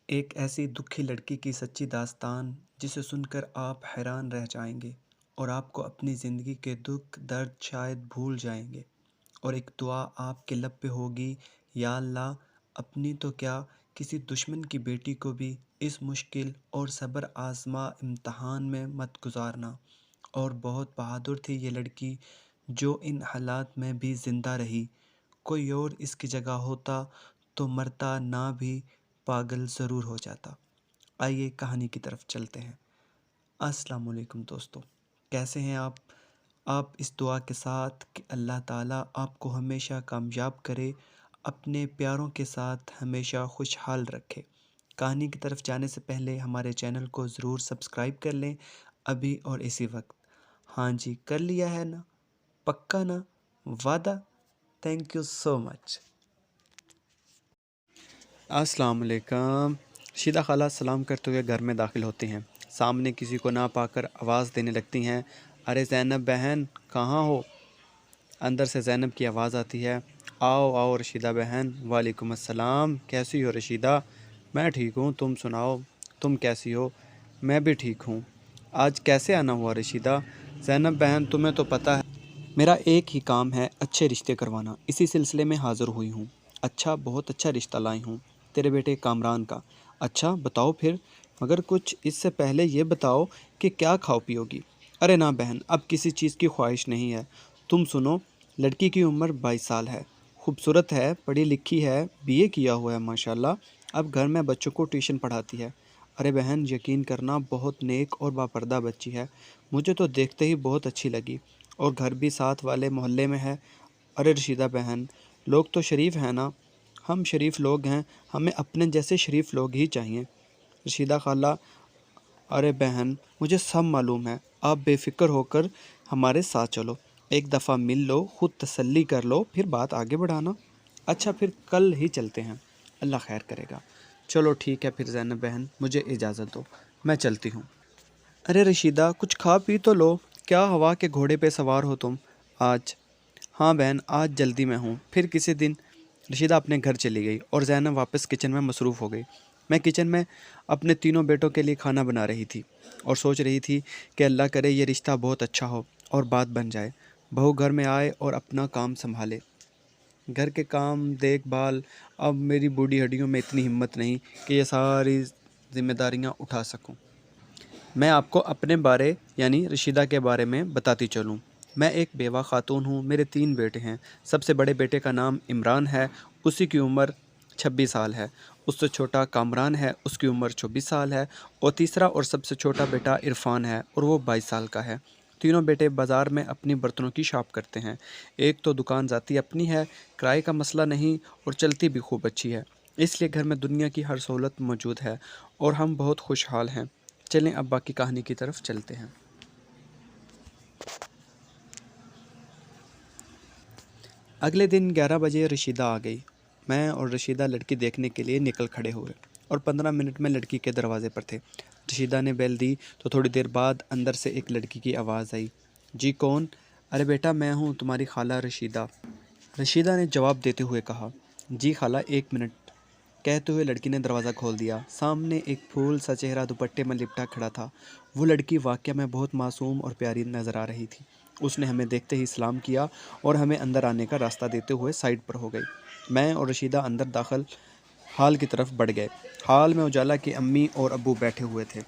ایک ایسی دکھی لڑکی کی سچی داستان جسے سن کر آپ حیران رہ جائیں گے اور آپ کو اپنی زندگی کے دکھ درد شاید بھول جائیں گے، اور ایک دعا آپ کے لب پہ ہوگی، یا اللہ اپنی تو کیا کسی دشمن کی بیٹی کو بھی اس مشکل اور صبر آزما امتحان میں مت گزارنا۔ اور بہت بہادر تھی یہ لڑکی جو ان حالات میں بھی زندہ رہی۔ کوئی اور اس کی جگہ ہوتا تو مرتا نہ بھی پاگل ضرور ہو جاتا۔ آئیے کہانی کی طرف چلتے ہیں۔ السلام علیکم دوستو، کیسے ہیں آپ اس دعا کے ساتھ کہ اللہ تعالیٰ آپ کو ہمیشہ کامیاب کرے، اپنے پیاروں کے ساتھ ہمیشہ خوشحال رکھے۔ کہانی کی طرف جانے سے پہلے ہمارے چینل کو ضرور سبسکرائب کر لیں ابھی اور اسی وقت۔ ہاں جی، کر لیا ہے نا؟ پکا نا؟ وعدہ؟ تھینک یو سو مچ۔ السلام علیکم۔ رشیدہ خالہ سلام کرتے ہوئے گھر میں داخل ہوتی ہیں۔ سامنے کسی کو نہ پا کر آواز دینے لگتی ہیں، ارے زینب بہن کہاں ہو؟ اندر سے زینب کی آواز آتی ہے، آؤ آؤ رشیدہ بہن۔ وعلیکم السلام، کیسی ہو رشیدہ؟ میں ٹھیک ہوں، تم سناؤ، تم کیسی ہو؟ میں بھی ٹھیک ہوں۔ آج کیسے آنا ہوا رشیدہ؟ زینب بہن تمہیں تو پتہ ہے میرا ایک ہی کام ہے، اچھے رشتے کروانا، اسی سلسلے میں حاضر ہوئی ہوں۔ اچھا، بہت اچھا رشتہ لائی ہوں، تیرے بیٹے کامران کا۔ اچھا بتاؤ پھر، مگر کچھ اس سے پہلے یہ بتاؤ کہ کیا کھاؤ پیو گی؟ ارے نہ بہن، اب کسی چیز کی خواہش نہیں ہے۔ تم سنو، لڑکی کی عمر 22 سال ہے، خوبصورت ہے، پڑھی لکھی ہے، بی اے کیا ہوا ہے ماشاءاللہ، اب گھر میں بچوں کو ٹیوشن پڑھاتی ہے۔ ارے بہن یقین کرنا، بہت نیک اور باپردہ بچی ہے، مجھے تو دیکھتے ہی بہت اچھی لگی، اور گھر بھی ساتھ والے محلے میں ہے۔ ارے رشیدہ بہن، لوگ تو شریف ہیں نا، ہم شریف لوگ ہیں، ہمیں اپنے جیسے شریف لوگ ہی چاہیے۔ رشیدہ خالہ، ارے بہن مجھے سب معلوم ہے، آپ بے فکر ہو کر ہمارے ساتھ چلو، ایک دفعہ مل لو، خود تسلی کر لو، پھر بات آگے بڑھانا۔ اچھا پھر کل ہی چلتے ہیں، اللہ خیر کرے گا۔ چلو ٹھیک ہے پھر زینب بہن، مجھے اجازت دو، میں چلتی ہوں۔ ارے رشیدہ کچھ کھا پی تو لو، کیا ہوا کہ گھوڑے پہ سوار ہو تم آج؟ ہاں بہن آج جلدی میں ہوں، پھر کسی دن۔ رشیدہ اپنے گھر چلی گئی اور زینب واپس کچن میں مصروف ہو گئی۔ میں کچن میں اپنے تینوں بیٹوں کے لیے کھانا بنا رہی تھی اور سوچ رہی تھی کہ اللہ کرے یہ رشتہ بہت اچھا ہو اور بات بن جائے، بہو گھر میں آئے اور اپنا کام سنبھالے، گھر کے کام دیکھ بھال۔ اب میری بوڑھی ہڈیوں میں اتنی ہمت نہیں کہ یہ ساری ذمہ داریاں اٹھا سکوں۔ میں آپ کو اپنے بارے یعنی رشیدہ کے بارے میں بتاتی چلوں۔ میں ایک بیوہ خاتون ہوں، میرے 3 بیٹے ہیں۔ سب سے بڑے بیٹے کا نام عمران ہے، اسی کی عمر 26 سال ہے۔ اس سے چھوٹا کامران ہے، اس کی عمر 24 سال ہے، اور تیسرا اور سب سے چھوٹا بیٹا عرفان ہے اور وہ 22 سال کا ہے۔ تینوں بیٹے بازار میں اپنی برتنوں کی شاپ کرتے ہیں، ایک تو دکان ذاتی اپنی ہے، کرائے کا مسئلہ نہیں، اور چلتی بھی خوب اچھی ہے، اس لیے گھر میں دنیا کی ہر سہولت موجود ہے اور ہم بہت خوشحال ہیں۔ چلیں اب باقی کہانی کی طرف چلتے ہیں۔ اگلے دن 11 بجے رشیدہ آ گئی۔ میں اور رشیدہ لڑکی دیکھنے کے لیے نکل کھڑے ہوئے اور 15 منٹ میں لڑکی کے دروازے پر تھے۔ رشیدہ نے بیل دی تو تھوڑی دیر بعد اندر سے ایک لڑکی کی آواز آئی، جی کون؟ ارے بیٹا میں ہوں، تمہاری خالہ رشیدہ۔ رشیدہ نے جواب دیتے ہوئے کہا، جی خالہ ایک منٹ۔ کہتے ہوئے لڑکی نے دروازہ کھول دیا۔ سامنے ایک پھول سا چہرہ دوپٹے میں لپٹا کھڑا تھا۔ وہ لڑکی واقعہ میں بہت معصوم اور پیاری نظر آ رہی تھی۔ اس نے ہمیں دیکھتے ہی سلام کیا اور ہمیں اندر آنے کا راستہ دیتے ہوئے سائڈ پر ہو گئی۔ میں اور رشیدہ اندر داخل ہال کی طرف بڑھ گئے۔ ہال میں اجالا کی امی اور ابو بیٹھے ہوئے تھے۔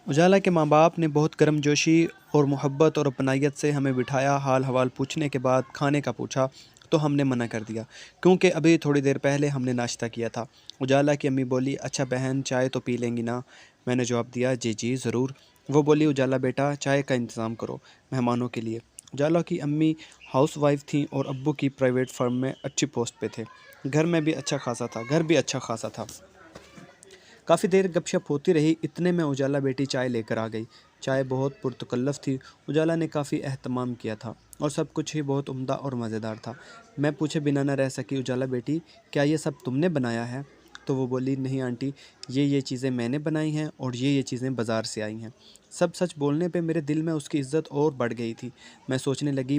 اجالا کے ماں باپ نے بہت گرم جوشی اور محبت اور اپنائیت سے ہمیں بٹھایا۔ حال حوال پوچھنے کے بعد کھانے کا پوچھا تو ہم نے منع کر دیا کیونکہ ابھی تھوڑی دیر پہلے ہم نے ناشتہ کیا تھا۔ اجالا کی امی بولی، اچھا بہن چائے تو پی لیں گی نا؟ میں نے جواب دیا، جی جی ضرور۔ وہ بولی، اجالا بیٹا چائے کا انتظام کرو مہمانوں کے لیے۔ اجالا کی امی ہاؤس وائف تھیں اور ابو کی پرائیویٹ فرم میں اچھی پوسٹ پہ تھے۔ گھر بھی اچھا خاصا تھا۔ کافی دیر گپ شپ ہوتی رہی، اتنے میں اجالا بیٹی چائے لے کر آ گئی۔ چائے بہت پرتکلف تھی، اجالا نے کافی اہتمام کیا تھا اور سب کچھ ہی بہت عمدہ اور مزیدار تھا۔ میں پوچھے بنا نہ رہ سکی، اجالا بیٹی کیا یہ سب تم نے بنایا ہے؟ تو وہ بولی، نہیں آنٹی، یہ چیزیں میں نے بنائی ہیں اور یہ چیزیں بازار سے آئی ہیں۔ سب سچ بولنے پہ میرے دل میں اس کی عزت اور بڑھ گئی تھی۔ میں سوچنے لگی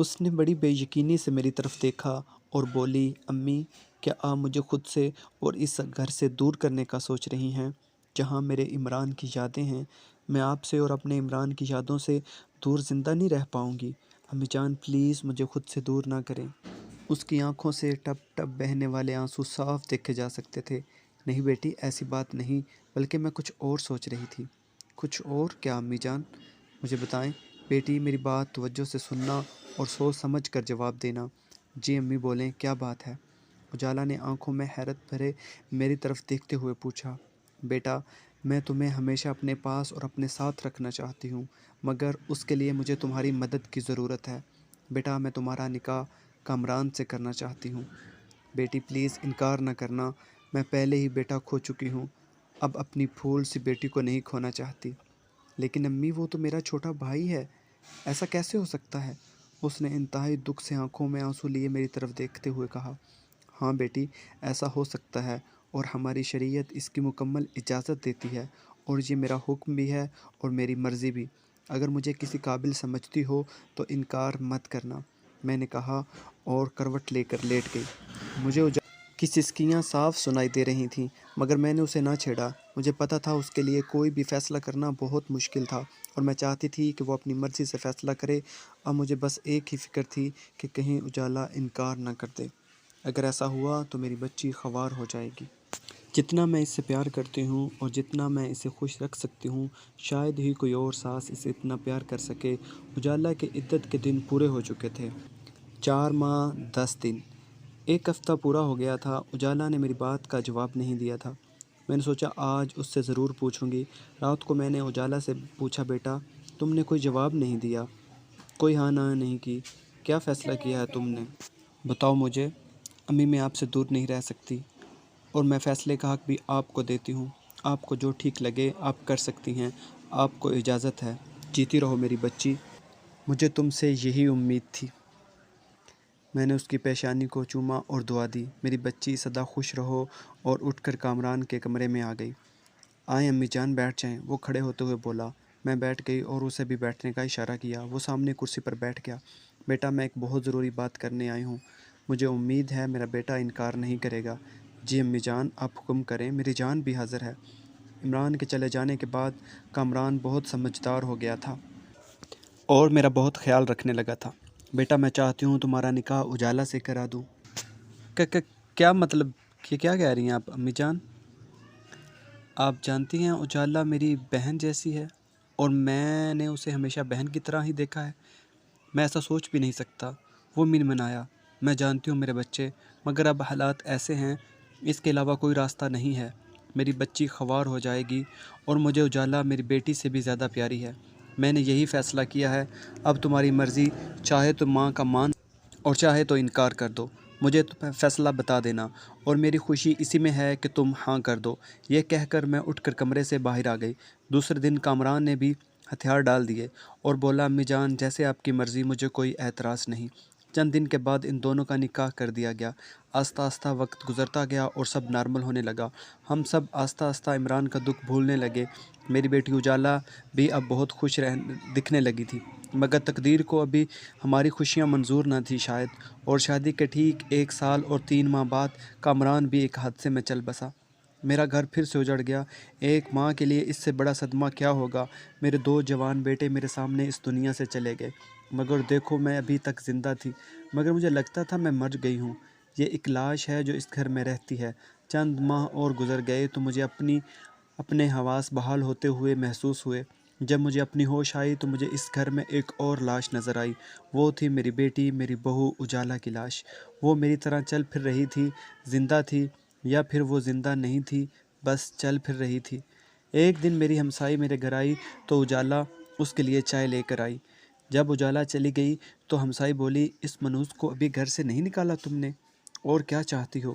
اس نے بڑی بے یقینی سے میری طرف دیکھا اور بولی، امی کیا آپ مجھے خود سے اور اس گھر سے دور کرنے کا سوچ رہی ہیں جہاں میرے عمران کی یادیں ہیں؟ میں آپ سے اور اپنے عمران کی یادوں سے دور زندہ نہیں رہ پاؤں گی۔ امی جان پلیز مجھے خود سے دور نہ کریں۔ اس کی آنکھوں سے ٹپ ٹپ بہنے والے آنسو صاف دیکھے جا سکتے تھے۔ نہیں بیٹی، ایسی بات نہیں، بلکہ میں کچھ اور سوچ رہی تھی۔ کچھ اور کیا امی جان؟ مجھے بتائیں۔ بیٹی میری بات توجہ سے سننا اور سوچ سمجھ کر جواب دینا۔ جی امی بولیں، کیا بات ہے؟ اجالا نے آنکھوں میں حیرت بھرے میری طرف دیکھتے ہوئے پوچھا۔ بیٹا میں تمہیں ہمیشہ اپنے پاس اور اپنے ساتھ رکھنا چاہتی ہوں، مگر اس کے لیے مجھے تمہاری مدد کی ضرورت ہے۔ بیٹا میں تمہارا نکاح کامران سے کرنا چاہتی ہوں۔ بیٹی پلیز انکار نہ کرنا، میں پہلے ہی بیٹا کھو چکی ہوں، اب اپنی پھول سی بیٹی کو نہیں کھونا چاہتی۔ لیکن امی وہ تو میرا چھوٹا بھائی ہے، ایسا کیسے ہو سکتا ہے؟ اس نے انتہائی دکھ سے آنکھوں میں آنسو لیے میری طرف دیکھتے ہوئے کہا۔ ہاں بیٹی ایسا ہو سکتا ہے، اور ہماری شریعت اس کی مکمل اجازت دیتی ہے، اور یہ میرا حکم بھی ہے اور میری مرضی بھی۔ اگر مجھے کسی قابل سمجھتی ہو تو انکار مت کرنا، میں نے کہا اور کروٹ لے کر لیٹ گئی۔ مجھے کی سسکیاں صاف سنائی دے رہی تھیں، مگر میں نے اسے نہ چھیڑا۔ مجھے پتہ تھا اس کے لیے کوئی بھی فیصلہ کرنا بہت مشکل تھا، اور میں چاہتی تھی کہ وہ اپنی مرضی سے فیصلہ کرے۔ اب مجھے بس ایک ہی فکر تھی کہ کہیں اجالا انکار نہ کر دے۔ اگر ایسا ہوا تو میری بچی خوار ہو جائے گی۔ جتنا میں اس سے پیار کرتی ہوں اور جتنا میں اسے خوش رکھ سکتی ہوں، شاید ہی کوئی اور ساس اسے اتنا پیار کر سکے۔ اجالا کے عدت کے دن پورے ہو چکے تھے، 4 ماہ 10 دن۔ ایک ہفتہ پورا ہو گیا تھا۔ اجالا نے میری بات کا جواب نہیں دیا تھا۔ میں نے سوچا آج اس سے ضرور پوچھوں گی۔ رات کو میں نے اجالا سے پوچھا، بیٹا تم نے کوئی جواب نہیں دیا، کوئی ہاں نہ نہیں کی، کیا فیصلہ کیا ہے تم نے؟ بتاؤ مجھے۔ امی میں آپ سے دور نہیں رہ سکتی، اور میں فیصلے کا حق بھی آپ کو دیتی ہوں۔ آپ کو جو ٹھیک لگے آپ کر سکتی ہیں، آپ کو اجازت ہے۔ جیتی رہو میری بچی، مجھے تم سے یہی امید تھی۔ میں نے اس کی پیشانی کو چوما اور دعا دی۔ میری بچی سدا خوش رہو، اور اٹھ کر کامران کے کمرے میں آ گئی۔ آئیں امی جان بیٹھ جائیں، وہ کھڑے ہوتے ہوئے بولا۔ میں بیٹھ گئی اور اسے بھی بیٹھنے کا اشارہ کیا۔ وہ سامنے کرسی پر بیٹھ گیا۔ بیٹا میں ایک بہت ضروری بات کرنے آئی ہوں، مجھے امید ہے میرا بیٹا انکار نہیں کرے گا۔ جی امی جان آپ حکم کریں، میری جان بھی حاضر ہے۔ عمران کے چلے جانے کے بعد کامران بہت سمجھدار ہو گیا تھا اور میرا بہت خیال رکھنے لگا تھا۔ بیٹا میں چاہتی ہوں تمہارا نکاح اجالا سے کرا دوں۔ کیا مطلب، یہ کیا کہہ رہی ہیں آپ امی جان؟ آپ جانتی ہیں اجالا میری بہن جیسی ہے، اور میں نے اسے ہمیشہ بہن کی طرح ہی دیکھا ہے۔ میں ایسا سوچ بھی نہیں سکتا۔ وہ منمنایا۔ میں جانتی ہوں میرے بچے، مگر اب حالات ایسے ہیں، اس کے علاوہ کوئی راستہ نہیں ہے۔ میری بچی خوار ہو جائے گی، اور مجھے اجالا میری بیٹی سے بھی زیادہ پیاری ہے۔ میں نے یہی فیصلہ کیا ہے، اب تمہاری مرضی، چاہے تو ماں کا مان اور چاہے تو انکار کر دو، مجھے فیصلہ بتا دینا، اور میری خوشی اسی میں ہے کہ تم ہاں کر دو۔ یہ کہہ کر میں اٹھ کر کمرے سے باہر آ گئی۔ دوسرے دن کامران نے بھی ہتھیار ڈال دیے اور بولا، امی جان جیسے آپ کی مرضی، مجھے کوئی اعتراض نہیں۔ چند دن کے بعد ان دونوں کا نکاح کر دیا گیا۔ آہستہ آہستہ وقت گزرتا گیا اور سب نارمل ہونے لگا۔ ہم سب آہستہ آہستہ عمران کا دکھ بھولنے لگے۔ میری بیٹی اجالا بھی اب بہت خوش دکھنے لگی تھی، مگر تقدیر کو ابھی ہماری خوشیاں منظور نہ تھی شاید، اور شادی کے ٹھیک 1 سال اور 3 ماہ بعد کامران بھی ایک حادثے میں چل بسا۔ میرا گھر پھر سے اجڑ گیا۔ ایک ماں کے لیے اس سے بڑا صدمہ کیا ہوگا؟ میرے 2 جوان بیٹے میرے سامنے اس دنیا سے چلے گئے، مگر دیکھو میں ابھی تک زندہ تھی، مگر مجھے لگتا تھا میں مر گئی ہوں۔ یہ ایک لاش ہے جو اس گھر میں رہتی ہے۔ چند ماہ اور گزر گئے تو مجھے اپنے حواس بحال ہوتے ہوئے محسوس ہوئے۔ جب مجھے اپنی ہوش آئی تو مجھے اس گھر میں ایک اور لاش نظر آئی۔ وہ تھی میری بیٹی، میری بہو اجالا کی لاش۔ وہ میری طرح چل پھر رہی تھی، زندہ تھی، یا پھر وہ زندہ نہیں تھی، بس چل پھر رہی تھی۔ ایک دن میری ہمسائی میرے گھر آئی تو اجالا اس کے لیے چائے لے کر آئی۔ جب اجالا چلی گئی تو ہمسائی بولی، اس منوس کو ابھی گھر سے نہیں نکالا تم نے؟ اور کیا چاہتی ہو؟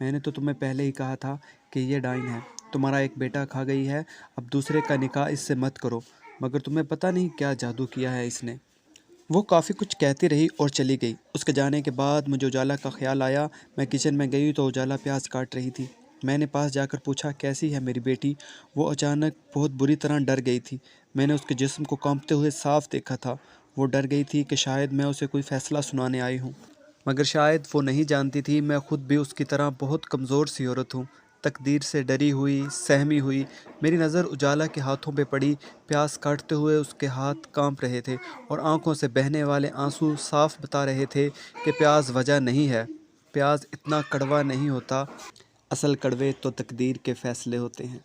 میں نے تو تمہیں پہلے ہی کہا تھا کہ یہ ڈائن ہے، تمہارا ایک بیٹا کھا گئی ہے، اب دوسرے کا نکاح اس سے مت کرو، مگر تمہیں پتہ نہیں کیا جادو کیا ہے اس نے۔ وہ کافی کچھ کہتی رہی اور چلی گئی۔ اس کے جانے کے بعد مجھے اجالا کا خیال آیا۔ میں کچن میں گئی تو اجالا پیاز کاٹ رہی تھی۔ میں نے پاس جا کر پوچھا، کیسی ہے میری بیٹی؟ وہ اچانک بہت بری طرح ڈر گئی تھی۔ میں نے اس کے جسم کو کانپتے ہوئے صاف دیکھا تھا۔ وہ ڈر گئی تھی کہ شاید میں اسے کوئی فیصلہ سنانے آئی ہوں، مگر شاید وہ نہیں جانتی تھی میں خود بھی اس کی طرح بہت کمزور سی عورت ہوں۔ تقدیر سے ڈری ہوئی، سہمی ہوئی، میری نظر اجالا کے ہاتھوں پہ پڑی۔ پیاز کاٹتے ہوئے اس کے ہاتھ کانپ رہے تھے اور آنکھوں سے بہنے والے آنسو صاف بتا رہے تھے کہ پیاز وجہ نہیں ہے، پیاز اتنا کڑوا نہیں ہوتا، اصل کڑوے تو تقدیر کے فیصلے ہوتے ہیں۔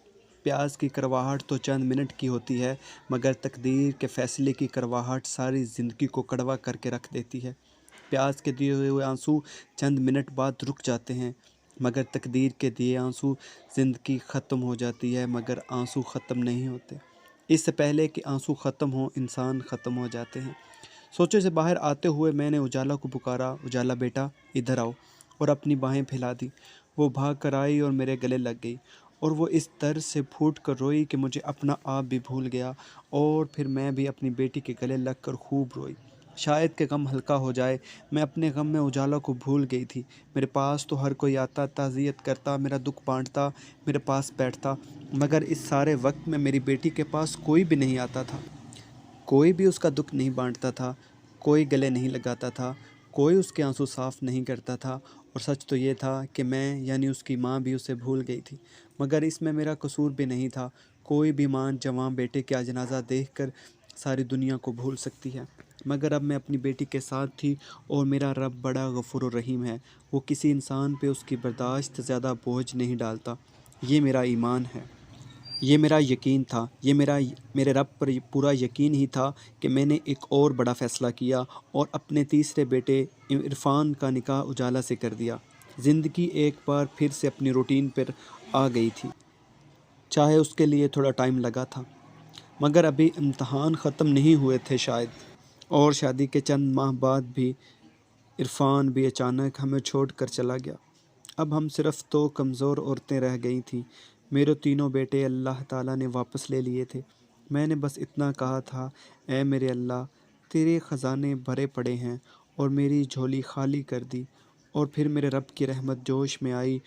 پیاز کی کرواہٹ تو چند منٹ کی ہوتی ہے، مگر تقدیر کے فیصلے کی کرواہٹ ساری زندگی کو کڑوا کر کے رکھ دیتی ہے۔ پیاز کے دیے ہوئے آنسو چند منٹ بعد رک جاتے ہیں، مگر تقدیر کے دیے آنسو زندگی ختم ہو جاتی ہے، مگر آنسو ختم نہیں ہوتے۔ اس سے پہلے کہ آنسو ختم ہوں، انسان ختم ہو جاتے ہیں۔ سوچے سے باہر آتے ہوئے میں نے اجالا کو پکارا، اجالا بیٹا ادھر آؤ، اور اپنی باہیں پھیلا دی۔ وہ بھاگ کر آئی اور میرے گلے لگ گئی، اور وہ اس درد سے پھوٹ کر روئی کہ مجھے اپنا آپ بھی بھول گیا، اور پھر میں بھی اپنی بیٹی کے گلے لگ کر خوب روئی۔ شاید کہ غم ہلکا ہو جائے، میں اپنے غم میں اجالا کو بھول گئی تھی۔ میرے پاس تو ہر کوئی آتا، تعزیت کرتا، میرا دکھ بانٹتا، میرے پاس بیٹھتا، مگر اس سارے وقت میں میری بیٹی کے پاس کوئی بھی نہیں آتا تھا، کوئی بھی اس کا دکھ نہیں بانٹتا تھا، کوئی گلے نہیں لگاتا تھا، کوئی اس کے آنسو صاف نہیں کرتا تھا۔ اور سچ تو یہ تھا کہ میں یعنی اس کی ماں بھی اسے بھول گئی تھی، مگر اس میں میرا قصور بھی نہیں تھا۔ کوئی بھی ماں جواں بیٹے کا جنازہ دیکھ کر ساری دنیا کو بھول سکتی ہے، مگر اب میں اپنی بیٹی کے ساتھ تھی، اور میرا رب بڑا غفور و رحیم ہے، وہ کسی انسان پہ اس کی برداشت سے زیادہ بوجھ نہیں ڈالتا۔ یہ میرا ایمان ہے، یہ میرا یقین تھا، یہ میرے رب پر پورا یقین ہی تھا کہ میں نے ایک اور بڑا فیصلہ کیا اور اپنے تیسرے بیٹے عرفان کا نکاح اجالا سے کر دیا۔ زندگی ایک بار پھر سے اپنی روٹین پر آ گئی تھی، چاہے اس کے لیے تھوڑا ٹائم لگا تھا، مگر ابھی امتحان ختم نہیں ہوئے تھے شاید۔ اور شادی کے چند ماہ بعد بھی عرفان بھی اچانک ہمیں چھوڑ کر چلا گیا۔ اب ہم صرف دو کمزور عورتیں رہ گئی تھیں۔ میرے تینوں بیٹے اللہ تعالیٰ نے واپس لے لیے تھے۔ میں نے بس اتنا کہا تھا، اے میرے اللہ، تیرے خزانے بھرے پڑے ہیں، اور میری جھولی خالی کر دی۔ اور پھر میرے رب کی رحمت جوش میں آئی،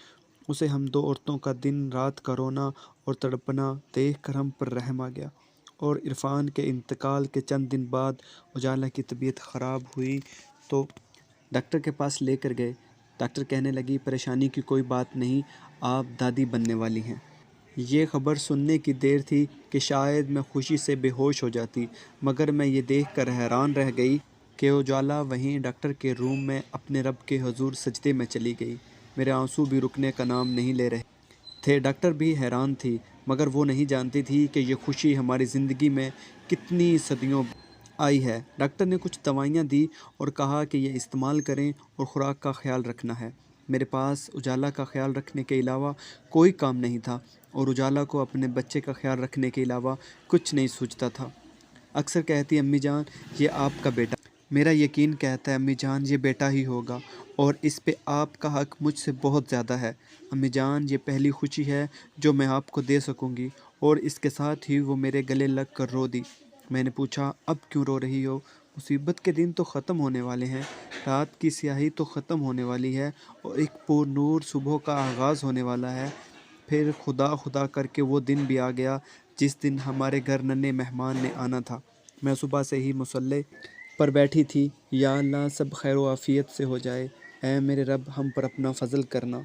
اسے ہم دو عورتوں کا دن رات کا رونا اور تڑپنا دیکھ کر ہم پر رحم آ گیا۔ اور عرفان کے انتقال کے چند دن بعد اجالا کی طبیعت خراب ہوئی تو ڈاکٹر کے پاس لے کر گئے۔ ڈاکٹر کہنے لگی، پریشانی کی کوئی بات نہیں، آپ دادی بننے والی ہیں۔ یہ خبر سننے کی دیر تھی کہ شاید میں خوشی سے بے ہوش ہو جاتی، مگر میں یہ دیکھ کر حیران رہ گئی کہ اجالا وہیں ڈاکٹر کے روم میں اپنے رب کے حضور سجدے میں چلی گئی۔ میرے آنسو بھی رکنے کا نام نہیں لے رہے تھے۔ ڈاکٹر بھی حیران تھی، مگر وہ نہیں جانتی تھی کہ یہ خوشی ہماری زندگی میں کتنی صدیوں آئی ہے۔ ڈاکٹر نے کچھ دوائیاں دی اور کہا کہ یہ استعمال کریں اور خوراک کا خیال رکھنا ہے۔ میرے پاس اجالا کا خیال رکھنے کے علاوہ کوئی کام نہیں تھا، اور اجالا کو اپنے بچے کا خیال رکھنے کے علاوہ کچھ نہیں سوچتا تھا۔ اکثر کہتی، امی جان یہ آپ کا بیٹا، میرا یقین کہتا ہے امی جان یہ بیٹا ہی ہوگا، اور اس پہ آپ کا حق مجھ سے بہت زیادہ ہے۔ امی جان یہ پہلی خوشی ہے جو میں آپ کو دے سکوں گی۔ اور اس کے ساتھ ہی وہ میرے گلے لگ کر رو دی۔ میں نے پوچھا، اب کیوں رو رہی ہو؟ مصیبت کے دن تو ختم ہونے والے ہیں، رات کی سیاہی تو ختم ہونے والی ہے، اور ایک پر نور صبح کا آغاز ہونے والا ہے۔ پھر خدا خدا کر کے وہ دن بھی آ گیا جس دن ہمارے گھر ننھے مہمان نے آنا تھا۔ میں صبح سے ہی مصلی پر بیٹھی تھی، یا اللہ سب خیر و عافیت سے ہو جائے، اے میرے رب ہم پر اپنا فضل کرنا،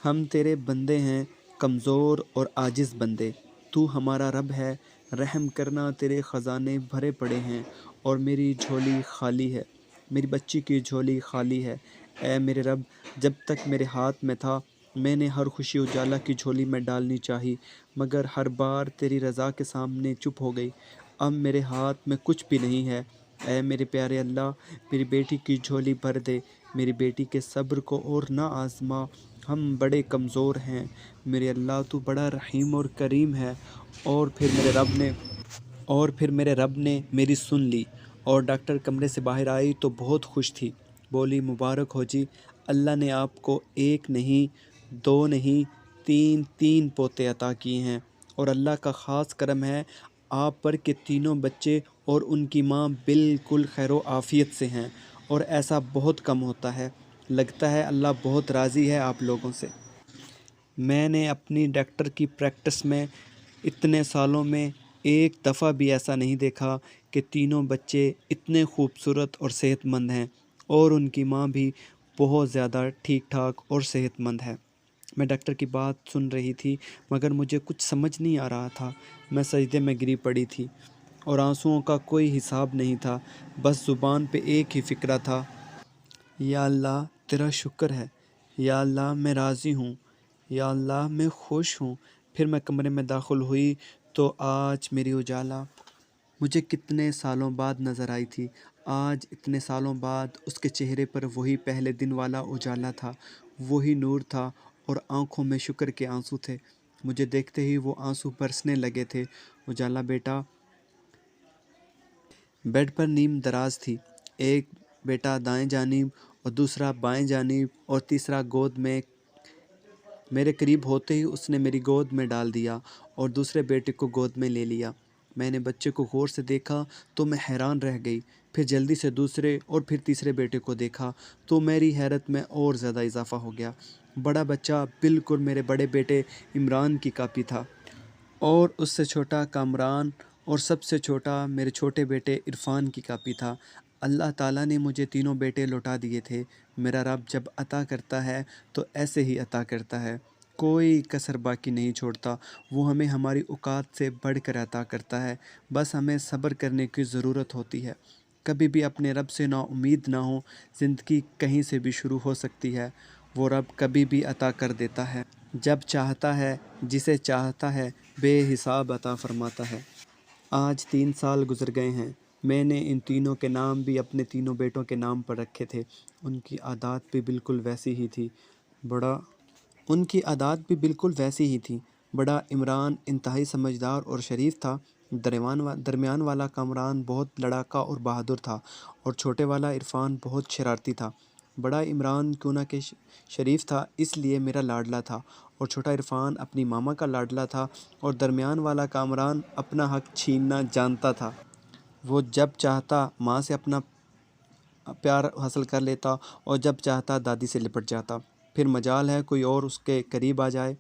ہم تیرے بندے ہیں، کمزور اور عاجز بندے، تو ہمارا رب ہے، رحم کرنا، تیرے خزانے بھرے پڑے ہیں اور میری جھولی خالی ہے، میری بچی کی جھولی خالی ہے۔ اے میرے رب، جب تک میرے ہاتھ میں تھا میں نے ہر خوشی اجالا کی جھولی میں ڈالنی چاہی، مگر ہر بار تیری رضا کے سامنے چپ ہو گئی۔ اب میرے ہاتھ میں کچھ بھی نہیں ہے۔ اے میرے پیارے اللہ، میری بیٹی کی جھولی بھر دے، میری بیٹی کے صبر کو اور نہ آزما، ہم بڑے کمزور ہیں، میرے اللہ تو بڑا رحیم اور کریم ہے۔ اور پھر میرے رب نے میری سن لی، اور ڈاکٹر کمرے سے باہر آئی تو بہت خوش تھی، بولی، مبارک ہو جی، اللہ نے آپ کو ایک نہیں، دو نہیں، تین پوتے عطا کیے ہیں، اور اللہ کا خاص کرم ہے آپ پر کہ تینوں بچے اور ان کی ماں بالکل خیر و عافیت سے ہیں، اور ایسا بہت کم ہوتا ہے، لگتا ہے اللہ بہت راضی ہے آپ لوگوں سے۔ میں نے اپنی ڈاکٹر کی پریکٹس میں اتنے سالوں میں ایک دفعہ بھی ایسا نہیں دیکھا کہ تینوں بچے اتنے خوبصورت اور صحت مند ہیں اور ان کی ماں بھی بہت زیادہ ٹھیک ٹھاک اور صحت مند ہے۔ میں ڈاکٹر کی بات سن رہی تھی مگر مجھے کچھ سمجھ نہیں آ رہا تھا۔ میں سجدے میں گری پڑی تھی اور آنسوؤں کا کوئی حساب نہیں تھا، بس زبان پہ ایک ہی فکرہ تھا، یا اللہ تیرا شکر ہے، یا اللہ میں راضی ہوں، یا اللہ میں خوش ہوں۔ پھر میں کمرے میں داخل ہوئی تو آج میری اجالا مجھے کتنے سالوں بعد نظر آئی تھی۔ آج اتنے سالوں بعد اس کے چہرے پر وہی پہلے دن والا اجالا تھا، وہی نور تھا اور آنکھوں میں شکر کے آنسو تھے۔ مجھے دیکھتے ہی وہ آنسو برسنے لگے تھے۔ اجالا بیٹا بیڈ پر نیم دراز تھی، ایک بیٹا دائیں جانب اور دوسرا بائیں جانب اور تیسرا گود میں۔ میرے قریب ہوتے ہی اس نے میری گود میں ڈال دیا اور دوسرے بیٹے کو گود میں لے لیا۔ میں نے بچے کو غور سے دیکھا تو میں حیران رہ گئی، پھر جلدی سے دوسرے اور پھر تیسرے بیٹے کو دیکھا تو میری حیرت میں اور زیادہ اضافہ ہو گیا۔ بڑا بچہ بالکل میرے بڑے بیٹے عمران کی کاپی تھا اور اس سے چھوٹا کامران اور سب سے چھوٹا میرے چھوٹے بیٹے عرفان کی کاپی تھا۔ اللہ تعالیٰ نے مجھے تینوں بیٹے لوٹا دیے تھے۔ میرا رب جب عطا کرتا ہے تو ایسے ہی عطا کرتا ہے، کوئی کسر باقی نہیں چھوڑتا۔ وہ ہمیں ہماری اوقات سے بڑھ کر عطا کرتا ہے، بس ہمیں صبر کرنے کی ضرورت ہوتی ہے۔ کبھی بھی اپنے رب سے نا امید نہ ہو، زندگی کہیں سے بھی شروع ہو سکتی ہے، وہ رب کبھی بھی عطا کر دیتا ہے، جب چاہتا ہے، جسے چاہتا ہے بے حساب عطا فرماتا ہے۔ آج 3 سال گزر گئے ہیں۔ میں نے ان تینوں کے نام بھی اپنے تینوں بیٹوں کے نام پر رکھے تھے۔ ان کی عادات بھی بالکل ویسی ہی تھی۔ بڑا عمران انتہائی سمجھدار اور شریف تھا، درمیان والا کامران بہت لڑاکا اور بہادر تھا اور چھوٹے والا عرفان بہت شرارتی تھا۔ بڑا عمران کیوں نہ کہ شریف تھا اس لیے میرا لاڈلا تھا اور چھوٹا عرفان اپنی ماما کا لاڈلا تھا اور درمیان والا کامران اپنا حق چھیننا جانتا تھا۔ وہ جب چاہتا ماں سے اپنا پیار حاصل کر لیتا اور جب چاہتا دادی سے لپٹ جاتا، پھر مجال ہے کوئی اور اس کے قریب آ جائے۔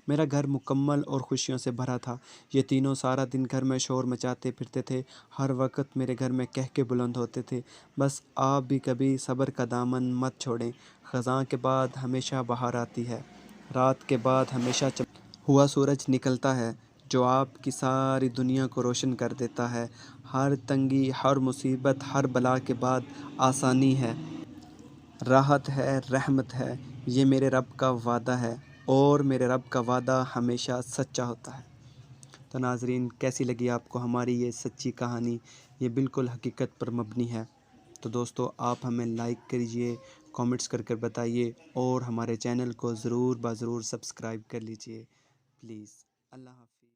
میرا گھر مکمل اور خوشیوں سے بھرا تھا۔ یہ تینوں سارا دن گھر میں شور مچاتے پھرتے تھے، ہر وقت میرے گھر میں کہکے بلند ہوتے تھے، بس آپ بھی کبھی صبر کا دامن مت چھوڑیں، خزاں کے بعد ہمیشہ بہار آتی ہے، رات کے بعد ہمیشہ ہوا سورج نکلتا ہے جو آپ کی ساری دنیا کو روشن کر دیتا ہے۔ ہر تنگی، ہر مصیبت، ہر بلا کے بعد آسانی ہے، راحت ہے، رحمت ہے، یہ میرے رب کا وعدہ ہے اور میرے رب کا وعدہ ہمیشہ سچا ہوتا ہے۔ تو ناظرین، کیسی لگی آپ کو ہماری یہ سچی کہانی؟ یہ بالکل حقیقت پر مبنی ہے۔ تو دوستو، آپ ہمیں لائک کریجئے، کامنٹس کر کر بتائیے اور ہمارے چینل کو ضرور سبسکرائب کر لیجئے پلیز۔ اللہ حافظ۔